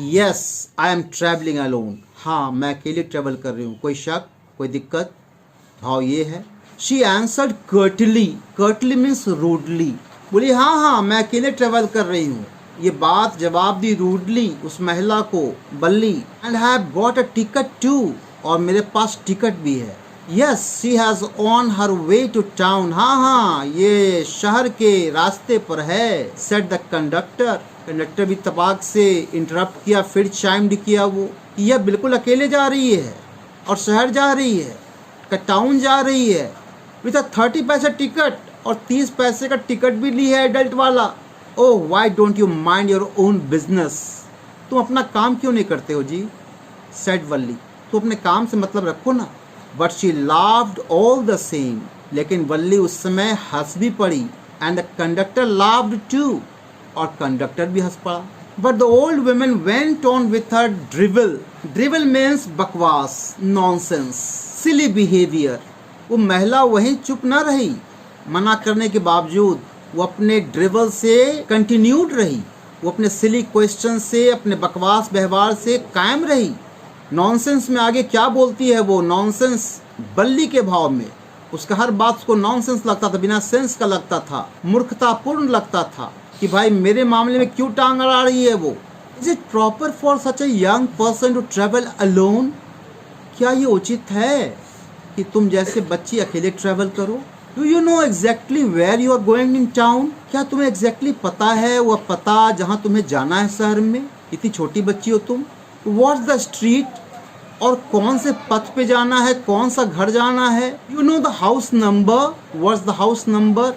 Yes I am travelling alone. हाँ, मैं अकेले ट्रैवल कर रही हूँ। कोई शक, कोई दिक्कत? भाव ये है। She answered Curtly. Curtly means rudely. बोली हाँ हाँ मैं अकेले ट्रैवल कर रही हूँ। ये बात जवाब दी रूडली उस महिला को, बल्ली। And have got a ticket too, और मेरे पास टिकट भी है। Yes she has on her way to town. हाँ हाँ ये शहर के रास्ते पर है। Said the conductor. कंडक्टर भी तपाक से इंटरप्ट किया, फिर चाइम्ड किया वो, यह बिल्कुल अकेले जा रही है और शहर जा रही है, टाउन जा रही है, विथ अ 30 पैसे टिकट, और 30 पैसे का टिकट भी ली है एडल्ट वाला। Oh why don't you mind your own business. तुम अपना काम क्यों नहीं करते हो जी? सेड वल्ली। तुम अपने काम से मतलब रखो ना। But she laughed all the same. लेकिन वल्ली उस समय हंस भी पड़ी। And the conductor laughed too, और कंडक्टर भी हंस पड़ा। But the old women went on with her drivel. Drivel means बकवास, नॉनसेंस, सिली बिहेवियर। वो महिला वहीं चुप न रही। मना करने के बावजूद वो अपने ड्रिवल से कंटिन्यूड रही। वो अपने सिली क्वेश्चन से, अपने बकवास व्यवहार से कायम रही। नॉनसेंस में आगे क्या बोलती है वो? नॉनसेंस बल्ली के भाव में। उसका हर बात को नॉनसेंस लगता था, बिना सेंस का लगता था, मूर्खतापूर्ण लगता था कि भाई मेरे मामले में क्यों टांग अड़ा रही है वो। Is it proper for such a young person to travel alone? क्या ये उचित है कि तुम जैसे बच्ची अकेले ट्रेवल करो? Do you know exactly where you are going in town? क्या तुम्हें एग्जैक्टली पता है वह पता जहाँ तुम्हें जाना है शहर में? इतनी छोटी बच्ची हो तुम। व्हाट्स द स्ट्रीट, और कौन से पथ पे जाना है, कौन सा घर जाना है? You know the house number, what's the house number?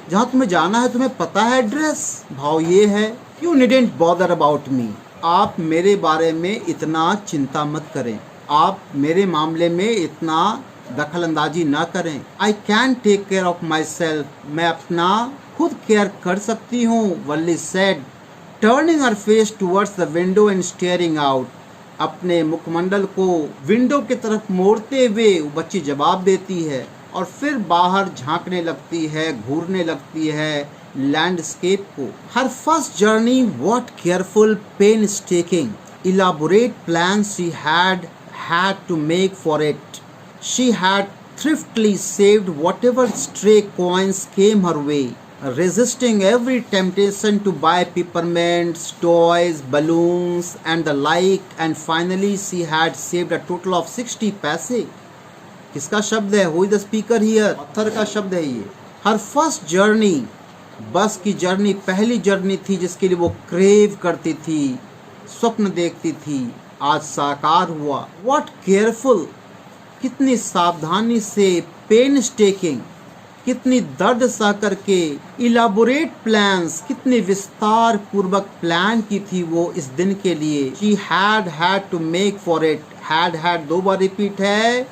जहाँ तुम्हें जाना है तुम्हें पता है एड्रेस? भाव ये है, you needn't bother about me. आप मेरे बारे में इतना चिंता मत करें, आप मेरे मामले में इतना दखल अंदाजी ना करें। I can take care of myself. मैं अपना खुद केयर कर सकती हूँ, Valli said, turning her face towards the window and staring out. अपने मुखमंडल को विंडो की तरफ मोड़ते हुए वो बच्ची जवाब देती है और फिर बाहर झांकने लगती है, घूरने लगती है लैंडस्केप को। Her first journey, what careful painstaking elaborate plans she had to make for it. She had thriftily saved whatever stray coins came her way, resisting every temptation to buy peppermints, toys, balloons and the like, and finally she had saved a total of 60 paise. किसका शब्द है? Who is the speaker here? Author का शब्द है ये। हर first journey, बस की journey, पहली जर्नी थी जिसके लिए वो क्रेव करती थी, स्वप्न देखती थी, आज साकार हुआ। What careful, कितनी सावधानी से, painstaking, कितनी दर्द सह करके, इलाबोरेट प्लान्स, कितनी विस्तार पूर्वक प्लान की थी वो इस दिन के लिए। She had to make for it. had 2 bar repeat है,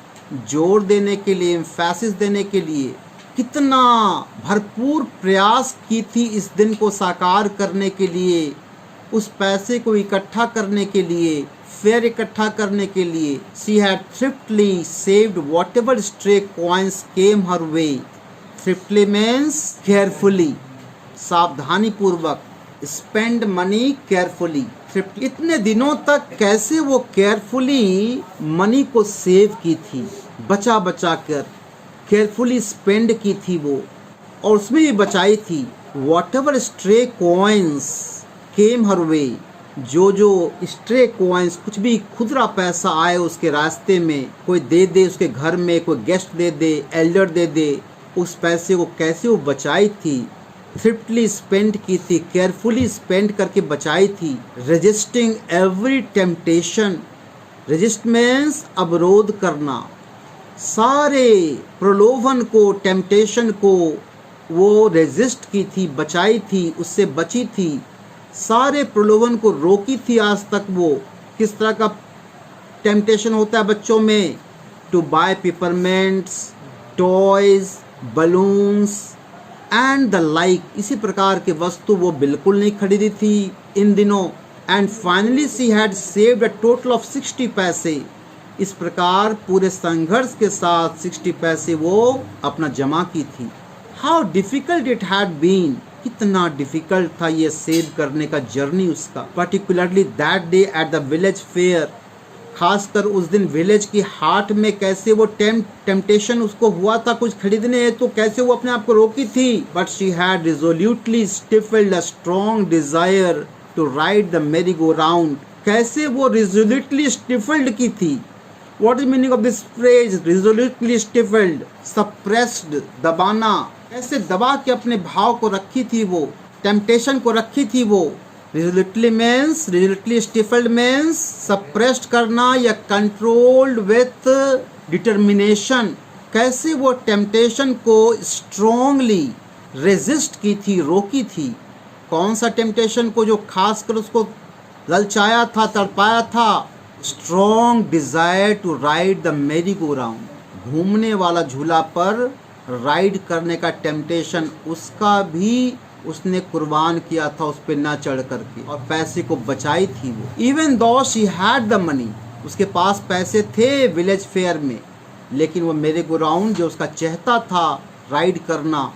जोर देने के लिए, एम्फेसिस देने के लिए। कितना भरपूर प्रयास की थी इस दिन को साकार करने के लिए, उस पैसे को इकट्ठा करने के लिए, फेयर इकट्ठा करने के लिए। She had thriftily saved whatever stray coins came her way. Thriftily means carefully, सावधानी पूर्वक। Spend money carefully. इतने दिनों तक कैसे वो केयरफुली मनी को सेव की थी, बचा बचा कर केयरफुली स्पेंड की थी वो, और उसमें भी बचाई थी। Whatever stray coins came her way, जो स्ट्रे कॉइन्स, कुछ भी खुदरा पैसा आए उसके रास्ते में, कोई दे दे उसके घर में, कोई गेस्ट दे दे, एल्डर दे दे, उस पैसे को कैसे वो बचाई थी, थ्रिफ्टली स्पेंड की थी, केयरफुली स्पेंड करके बचाई थी। Resisting every temptation, resist means अवरोध करना, सारे प्रलोभन को, टेम्पटेशन को वो रेजिस्ट की थी, बचाई थी, उससे बची थी, सारे प्रलोभन को रोकी थी आज तक वो। किस तरह का टेम्पटेशन होता है बच्चों में? To buy peppermints, toys, balloons and the like, इसी प्रकार के वस्तु वो बिल्कुल नहीं खरीदी थी इन दिनों। And finally she had saved a total of 60 पैसे। इस प्रकार पूरे संघर्ष के साथ 60 पैसे वो अपना जमा की थी। How difficult it had been, कितना डिफिकल्ट था ये सेव करने का जर्नी उसका, particularly that day at the village fair. खासकर उस दिन विलेज की हाट में कैसे वो टेम्पटेशन उसको हुआ था कुछ खरीदने, तो कैसे वो अपने आप को रोकी थी। But she had resolutely stifled a strong desire to ride the merry go round. कैसे वो रिजोल्यूटली स्टिफल्ड की थी। What is meaning of this phrase? Resolutely stifled, suppressed, दबाना। कैसे दबा के अपने भाव को रखी थी वो, टेम्पटेशन को रखी थी वो। resolutely stifled means suppressed करना या controlled with determination। कैसे वो टेम्पटेशन को strongly resist की थी, रोकी थी। कौन सा टेम्पटेशन को, जो खासकर उसको ललचाया था, तड़पाया था। Strong desire to ride the merry go round, घूमने वाला झूला पर राइड करने का टेम्पटेशन उसका भी उसने कुर्बान किया था उस पर ना चढ़ करके, और पैसे को बचाई थी वो। Even though she had the money, उसके पास पैसे थे विलेज फेयर में, लेकिन वो मेरे गो राउंड जो उसका चाहता था राइड करना,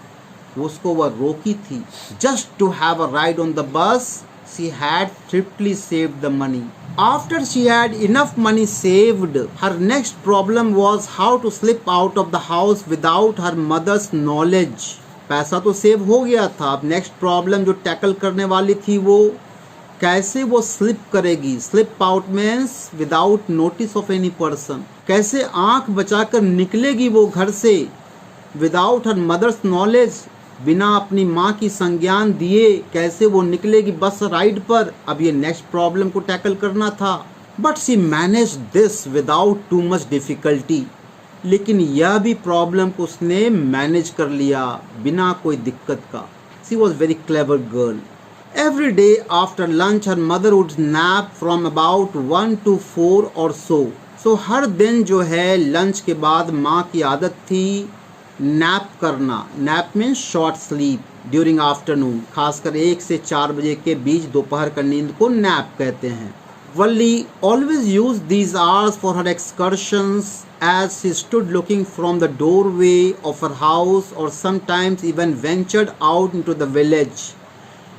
उसको वह रोकी थी। Just to have a ride on the bus she had thriftily saved the money. After she had enough money saved, her next problem was how to slip out of the house without her mother's knowledge. पैसा तो save हो गया था, अब next problem जो tackle करने वाली थी वो कैसे वो स्लिप करेगी। Slip out means without notice of any person. कैसे आंख बचाकर निकलेगी वो घर से, विदाउट हर मदर्स नॉलेज, बिना अपनी माँ की संज्ञान दिए कैसे वो निकलेगी बस राइड पर। अब ये नेक्स्ट प्रॉब्लम को टैकल करना था। But she manage this without too much difficulty, लेकिन यह भी प्रॉब्लम को उसने मैनेज कर लिया बिना कोई दिक्कत का। She was very clever girl. Every day after lunch her mother would nap from about 1 to 4 और सो हर दिन जो है लंच के बाद माँ की आदत थी नैप करना। Nap means short sleep during afternoon, खासकर 1 से 4 बजे के बीच दोपहर का नींद को नैप कहते हैं। Valli always used these hours for her excursions as she stood looking from the doorway of her house or sometimes even ventured out into the village.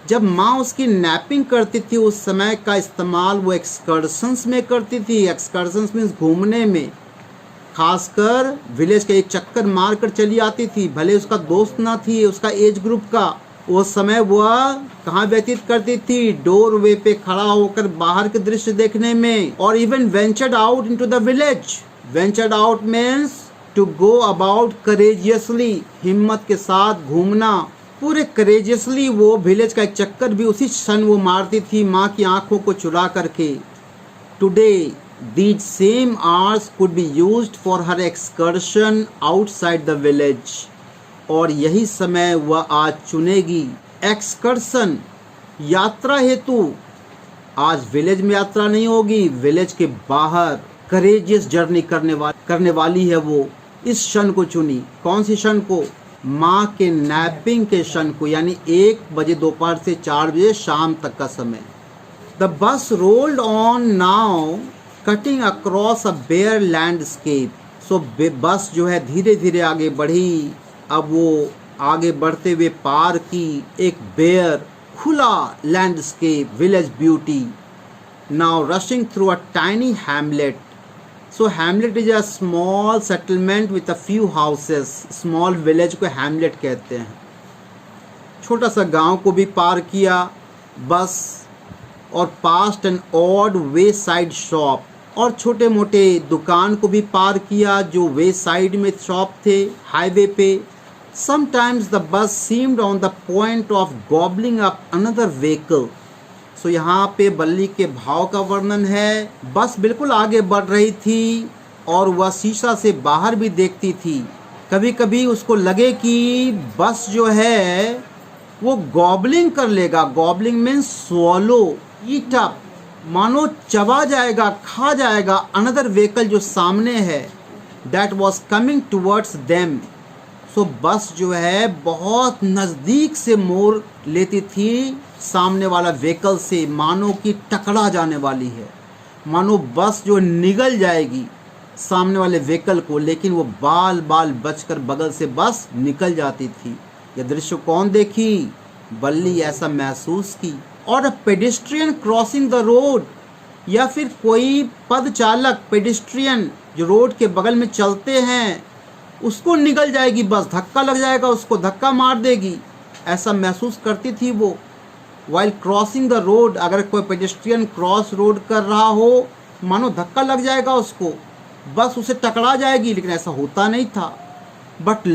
जब माँ उसकी नैपिंग करती थी उस समय का इस्तेमाल वो एक्सकर्शंस में करती थी। एक्सकर्शंस मीन्स घूमने में, खासकर विलेज का एक चक्कर मार कर चली आती थी, भले उसका दोस्त ना थी उसका एज ग्रुप का। उस समय वह कहाँ व्यतीत करती थी, डोरवे पे खड़ा होकर बाहर के दृश्य देखने में। और even ventured out into the village. Ventured out means to go about courageously, हिम्मत के साथ घूमना। पूरे करेजियसली वो विलेज का एक चक्कर भी उसी क्षण वो मारती थी माँ की आंखों को चुरा करके। Today these same hours could be used for her excursion outside the village, और यही समय वह आज चुनेगी एक्सकर्शन, यात्रा हेतु। आज विलेज में यात्रा नहीं होगी, विलेज के बाहर करेजियस जर्नी करने वाली है वो। इस क्षण को चुनी। कौन सी क्षण को? माँ के नैपिंग के क्षण को, यानी 1 बजे दोपहर से 4 बजे शाम तक का समय। The bus rolled on now cutting across a bare landscape. So bus जो है धीरे धीरे आगे बढ़ी। अब वो आगे बढ़ते हुए पार की एक बेयर खुला landscape, village beauty. Now rushing through a tiny Hamlet. So Hamlet is a small settlement with a few houses. Small village को हैमलेट कहते हैं। छोटा सा गांव को भी पार किया बस, और past an odd wayside shop, और छोटे मोटे दुकान को भी पार किया जो वे साइड में शॉप थे हाईवे पे। Sometimes the bus seemed on the point of gobbling up another vehicle. So यहाँ पे बल्ली के भाव का वर्णन है। बस बिल्कुल आगे बढ़ रही थी और वह शीशा से बाहर भी देखती थी। कभी कभी उसको लगे कि बस जो है वो गॉबलिंग कर लेगा। गॉबलिंग मीन्स स्वॉलो, ईट अप, मानो चबा जाएगा, खा जाएगा अनदर व्हीकल जो सामने है, that was coming towards them. So bus जो है बहुत नज़दीक से मोड़ लेती थी सामने वाला व्हीकल से, मानो कि टकरा जाने वाली है, मानो बस जो निगल जाएगी सामने वाले व्हीकल को, लेकिन वो बाल बाल बचकर बगल से बस निकल जाती थी। यह दृश्य कौन देखी? बल्ली ऐसा महसूस की। और अ पेडिस्ट्रियन क्रॉसिंग द रोड, या फिर कोई पद चालक पेडिस्ट्रियन जो रोड के बगल में चलते हैं उसको निगल जाएगी बस, धक्का लग जाएगा, उसको धक्का मार देगी, ऐसा महसूस करती थी वो। वाइल क्रॉसिंग द रोड, अगर कोई पेडिस्ट्रियन क्रॉस रोड कर रहा हो मानो धक्का लग जाएगा उसको, बस उसे टकरा जाएगी, लेकिन ऐसा होता नहीं था। But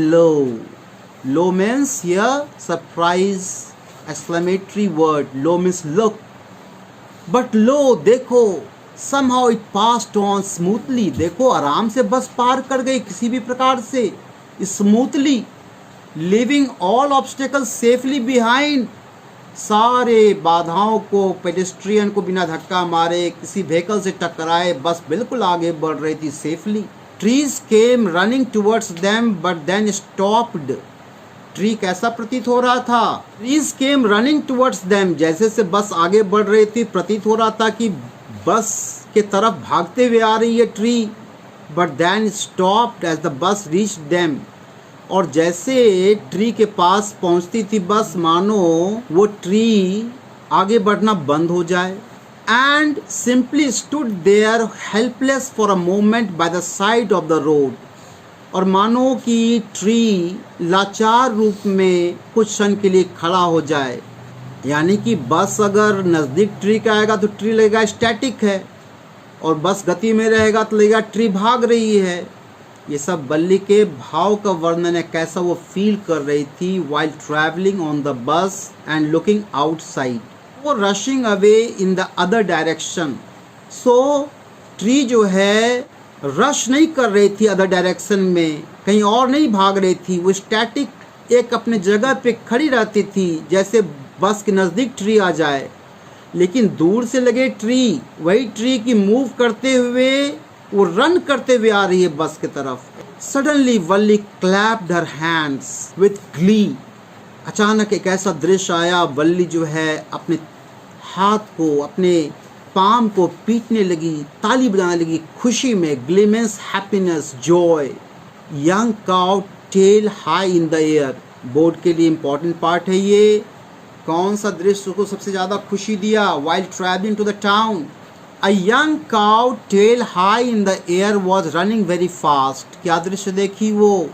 lo means here surprise, exclamatory word, lo means look. But lo देखो, somehow it passed on smoothly, देखो आराम से बस पार कर गई किसी भी प्रकार से, smoothly, living all obstacles safely behind, सारे बाधाओं को, पेडेस्ट्रियन को बिना धक्का मारे, किसी व्हीकल से टकराए, बस बिल्कुल आगे बढ़ रही थी safely. Trees came running towards them but then stopped, tree कैसा प्रतीत हो रहा था? Trees came running towards them, जैसे से बस आगे बढ़ रही थी प्रतीत हो रहा था कि बस के तरफ भागते हुए आ रही है tree, but then stopped as the bus reach them, और जैसे ट्री के पास पहुंचती थी बस मानो वो ट्री आगे बढ़ना बंद हो जाए। And simply stood there helpless for a moment by the side of the road, और मानो कि ट्री लाचार रूप में कुछ क्षण के लिए खड़ा हो जाए, यानी कि बस अगर नज़दीक ट्री का आएगा तो ट्री लगेगा स्टैटिक है, और बस गति में रहेगा तो लगेगा ट्री भाग रही है। ये सब बल्ली के भाव का वर्णन है, कैसा वो फील कर रही थी while travelling on the bus and looking outside, वो rushing away in the other direction. So tree जो है रश नहीं कर रही थी अदर डायरेक्शन में, कहीं और नहीं भाग रही थी, वो स्टैटिक एक अपने जगह पे खड़ी रहती थी, जैसे बस के नज़दीक ट्री आ जाए, लेकिन दूर से लगे ट्री, वही ट्री की मूव करते हुए वो रन करते हुए आ रही है बस की तरफ। Suddenly Valli clapped her hands with Glee, अचानक एक ऐसा दृश्य आया, वल्ली जो है अपने हाथ को, अपने पाम को पीटने लगी, ताली बजाने लगी खुशी में, glee means happiness, joy. Young cow tail high in the air, board के लिए इम्पोर्टेंट पार्ट है ये। कौन सा दृश्य को सबसे ज़्यादा खुशी दिया? While travelling to the town, a young cow tail high in the air was running very fast. क्या दृश्य देखी वो?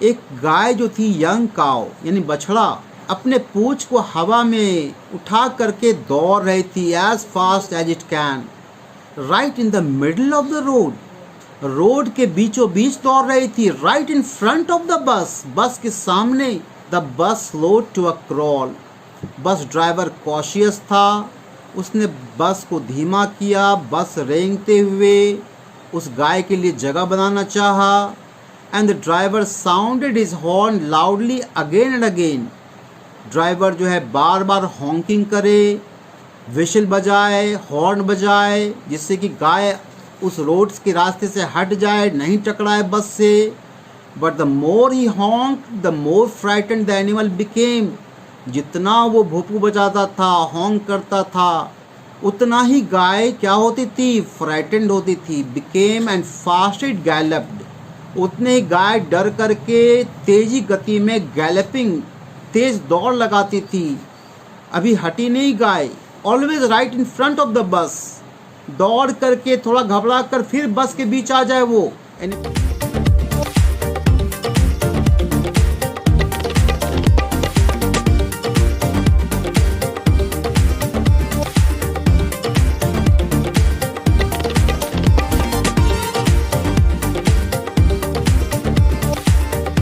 एक गाय जो थी, यंग काउ यानी बछड़ा, अपने पूंछ को हवा में उठा करके दौड़ रही थी as fast as it can, right in the middle of the road, road के बीचों बीच दौड़ रही थी, right in front of the bus, bus के सामने। The bus slowed to a crawl, bus driver cautious था, उसने बस को धीमा किया, बस रेंगते हुए उस गाय के लिए जगह बनाना चाहा। And the driver sounded his horn loudly again and again, driver जो है बार बार हॉन्किंग करे, विशल बजाए, हॉर्न बजाए, जिससे कि गाय उस रोड के रास्ते से हट जाए, नहीं टकराए बस से। But the more he हॉन्क the more frightened the animal became, जितना वो भोंपू बजाता था, हॉन्क करता था, उतना ही गाय क्या होती थी? फ्राइटेंड होती थी। बिकेम एंड फास्ट इट गैलप्ड, उतने ही गाय डर करके तेजी गति में गैलपिंग, तेज दौड़ लगाती थी। अभी हटी नहीं गाय, always right in front of the bus, दौड़ करके थोड़ा घबरा कर फिर बस के बीच आ जाए वो।